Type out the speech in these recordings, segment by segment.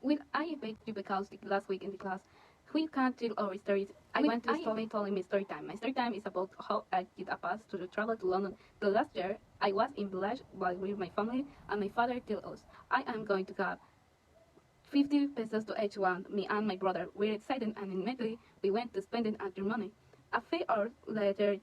Will I invite you because last week in the class we can tell our stories. I went to study telling my story time. My story time is about how I did a pass to travel to London. The last year I was in village while with my family and my father told us I am going to have 50 pesos to each one. Me and my brother were excited and immediately we went to spending our money. A few hours later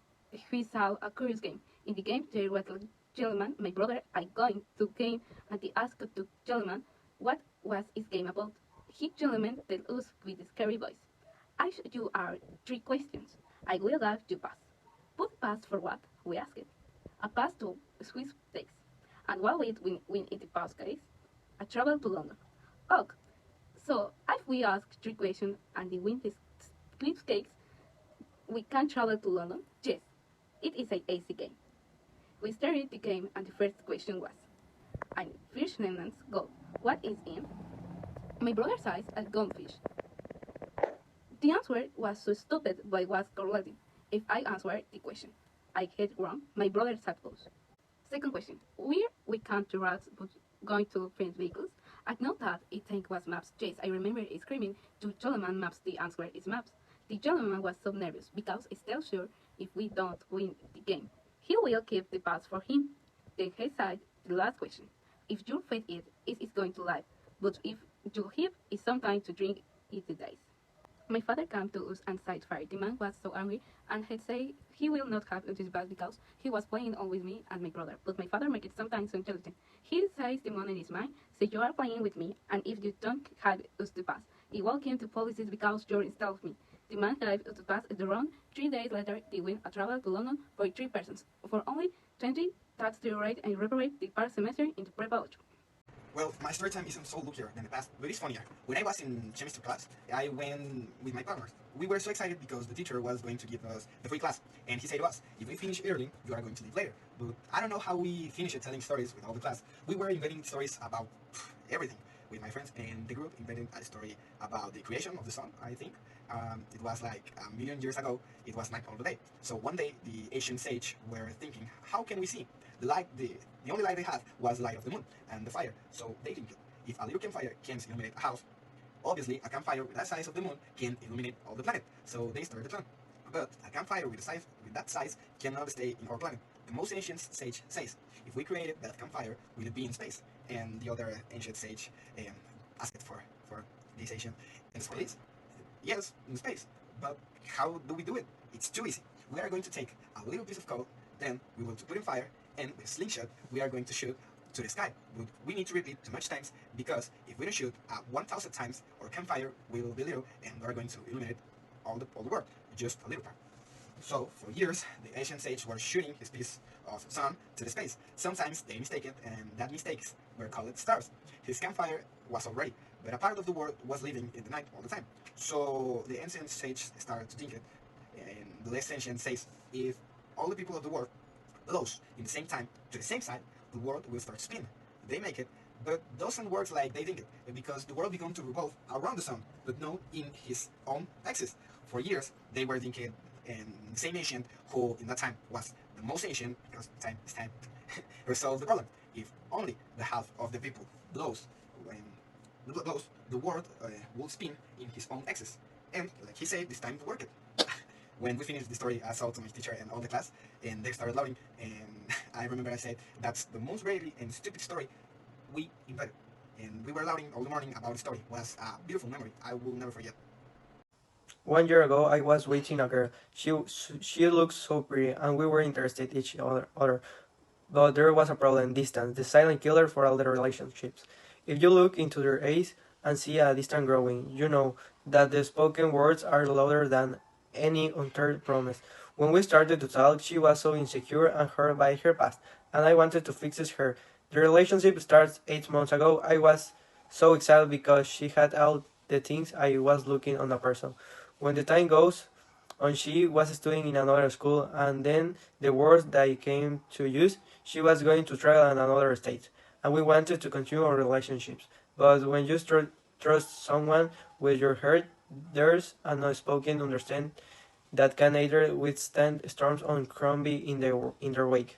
we saw a curious game. In the game there was a gentleman, my brother, I going to game and he asked the gentleman what was his game about. He gentleman tell us with a scary voice. I ask you are three questions. I will give you pass. But pass for what? We asked. A pass to Swiss takes. And what will win in the pass case? A travel to London. Oh, so if we ask three questions and the win is clips cakes, we can travel to London? Yes, it is an easy game. We started the game and the first question was, ein Fischnennens go. What is in? My brother says a gunfish. The answer was so stupid but was correct. If I answer the question, I get wrong, my brother suppose. Second question, where we come to rats but going to French vehicles? I know that it think was maps. Yes, I remember screaming to Jolman maps the answer is maps. The gentleman was so nervous because he's still sure if we don't win the game, he will keep the pass for him. Then he said the last question. If you feed it is going to live, but if you give it something to drink, it dies. My father came to us and said fire. The man was so angry and he said he will not have this back because he was playing on with me and my brother. But my father makes it sometimes so intelligent. He says the money is mine, so you are playing with me, and if you don't have us to pass, he will come to police because you're instead of me. The man gave us to pass the wrong. 3 days later, they win a travel to London for three persons. For only 20, that's the rate and reparate the first semester into Prepa 8. Well, my story time isn't so lookier than the past, but it's funnier. When I was in chemistry class, I went with my partners. We were so excited because the teacher was going to give us the free class, and he said to us, if we finish early, you are going to leave later. But I don't know how we finished telling stories with all the class. We were inventing stories about everything with my friends, and the group invented a story about the creation of the sun, I think. It was like a million years ago, it was night all the day. So one day, the ancient sage were thinking, how can we see? The only light they had was the light of the moon and the fire. So they think if a little campfire can illuminate a house, obviously a campfire with that size of the moon can illuminate all the planet. So they started the plan. But a campfire with that size cannot stay in our planet. The most ancient sage says, if we created that campfire, will it be in space? And the other ancient sage asked for this ancient in space. Yes, in space. But how do we do it? It's too easy. We are going to take a little piece of coal, then we will put in fire, and with a slingshot, we are going to shoot to the sky. But we need to repeat too much times because if we don't shoot 1,000 times, our campfire will be little and we are going to illuminate all the world, just a little part. So, for years, the ancient sage were shooting his piece of sun to the space. Sometimes they mistake it, and that mistakes were called stars. His campfire was already, but a part of the world was living in the night all the time. So the ancient sage started to think it, and the less ancient says, if all the people of the world blows in the same time to the same side, the world will start spinning. They make it, but doesn't work like they think it, because the world began to revolve around the sun, but not in his own axis. For years, they were thinking, and the same ancient who in that time was the most ancient, because time is time, resolved the problem. If only the half of the people blows when blows, the world will spin in his own axis. And like he said, it's time to work it. When we finished the story, I saw to my teacher and all the class, and they started laughing. And I remember I said, that's the most rarely and stupid story we invented. And we were laughing all the morning about the story. It was a beautiful memory I will never forget. 1 year ago, I was dating a girl. She looked so pretty, and we were interested in each other. But there was a problem: distance, the silent killer for all the relationships. If you look into their eyes and see a distance growing, you know that the spoken words are louder than any uttered promise. When we started to talk, she was so insecure and hurt by her past, and I wanted to fix her. The relationship started 8 months ago. I was so excited because she had all the things I was looking on a person. When the time goes on, she was studying in another school, and then the words that I came to use, she was going to travel in another state, and we wanted to continue our relationships. But when you trust someone with your heart, there's an unspoken understand that can either withstand storms or crumble in their wake.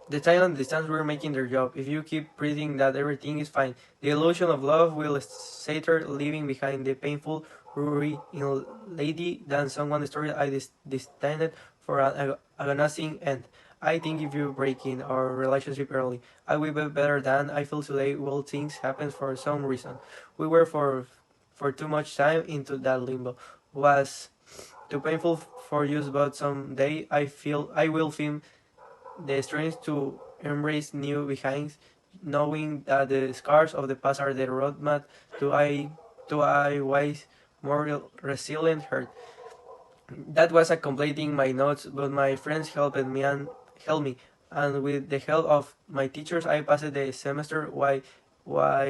The time and distance were making their job. If you keep breathing that everything is fine, the illusion of love will shatter, leaving behind the painful worry in Lady than someone story I destined for an agonizing end. I think if you break in our relationship early, I will be better than I feel today. Well, things happen for some reason. We were for too much time into that limbo. Was too painful for you, but someday I will feel the strength to embrace new beginnings, knowing that the scars of the past are the roadmap to a wise, more resilient heart. That was a completing my notes, but my friends helped me, and with the help of my teachers, I passed the semester. Why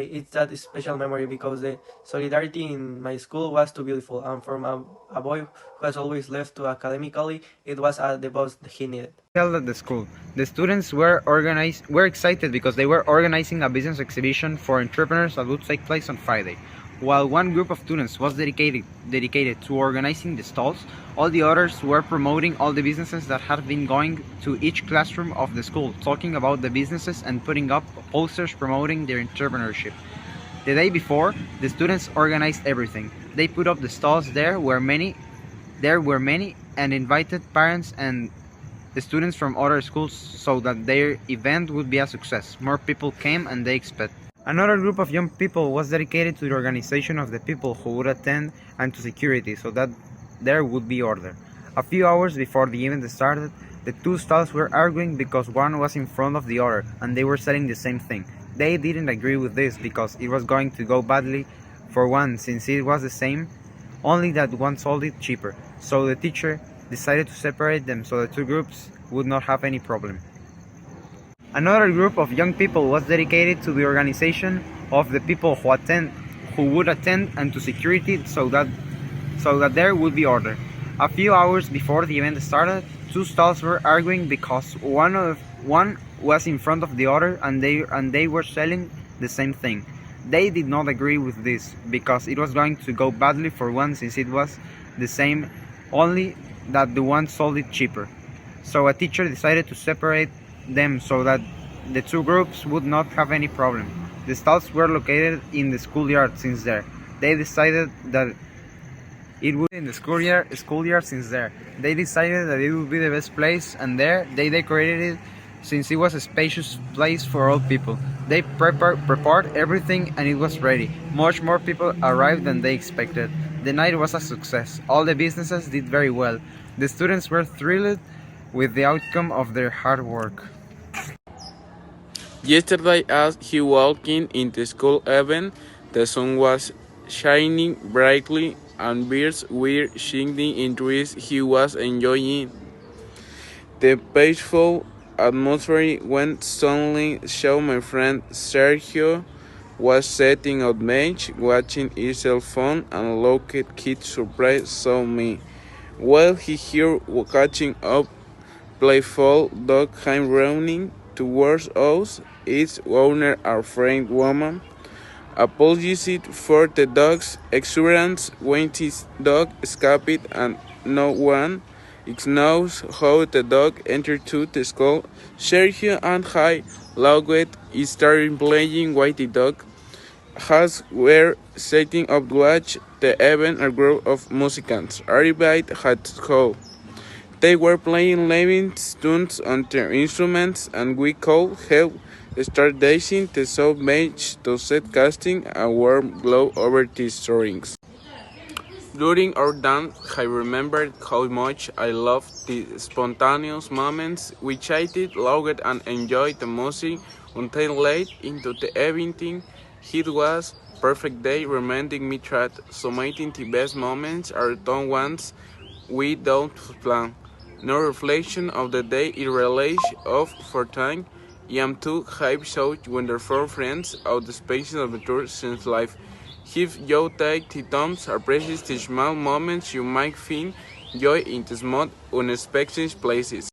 it's that special memory because the solidarity in my school was too beautiful, and from a boy who has always left to academically, it was the boost he needed. Held at the school. The students were excited because they were organizing a business exhibition for entrepreneurs that would take place on Friday. While one group of students was dedicated to organizing the stalls, all the others were promoting all the businesses that had been going to each classroom of the school, talking about the businesses and putting up posters promoting their entrepreneurship. The day before, the students organized everything. They put up the stalls there were many and invited parents and the students from other schools so that their event would be a success. More people came and they expect. Another group of young people was dedicated to the organization of the people who would attend and to security so that there would be order. A few hours before the event started, the two stalls were arguing because one was in front of the other and they were selling the same thing. They didn't agree with this because it was going to go badly for one since it was the same, only that one sold it cheaper. So the teacher decided to separate them so the two groups would not have any problem. Another group of young people was dedicated to the organization of the people who would attend and to security so that there would be order. A few hours before the event started, two stalls were arguing because one was in front of the other and they were selling the same thing. They did not agree with this because it was going to go badly for one since it was the same, only that the one sold it cheaper. So a teacher decided to separate them so that the two groups would not have any problem. The stalls were located in the schoolyard since there. They decided that it would in the schoolyard since there. They decided that it would be the best place and there they decorated it since it was a spacious place for all people. They prepared everything and it was ready. Much more people arrived than they expected. The night was a success. All the businesses did very well. The students were thrilled with the outcome of their hard work. Yesterday, as he walked into school even, the sun was shining brightly and birds were singing in trees he was enjoying the peaceful atmosphere when suddenly saw my friend Sergio was sitting on bench watching his cell phone and looked kid surprised saw me. While he here catching up, playful dog came running towards us, its owner a friend woman. Apologized for the dog's exuberance when his dog escaped and no one knows how the dog entered to the school. Sergio and I laughed, started playing with the dog. As were setting up to watch the event, a group of musicians arrived at school. They were playing living tunes on their instruments, and we could help start dancing the soft bench to set casting a warm glow over these strings. During our dance, I remembered how much I loved the spontaneous moments. We chatted, laughed, and enjoyed the music until late into the evening. It was a perfect day, reminding me that so many the best moments are the ones we don't plan. No reflection of the day in relation of for time. I am too hype showed when their four friends out the spaces of the tour since life. If you take the time to appreciate the small moments, you might find joy in the small, unexpected places.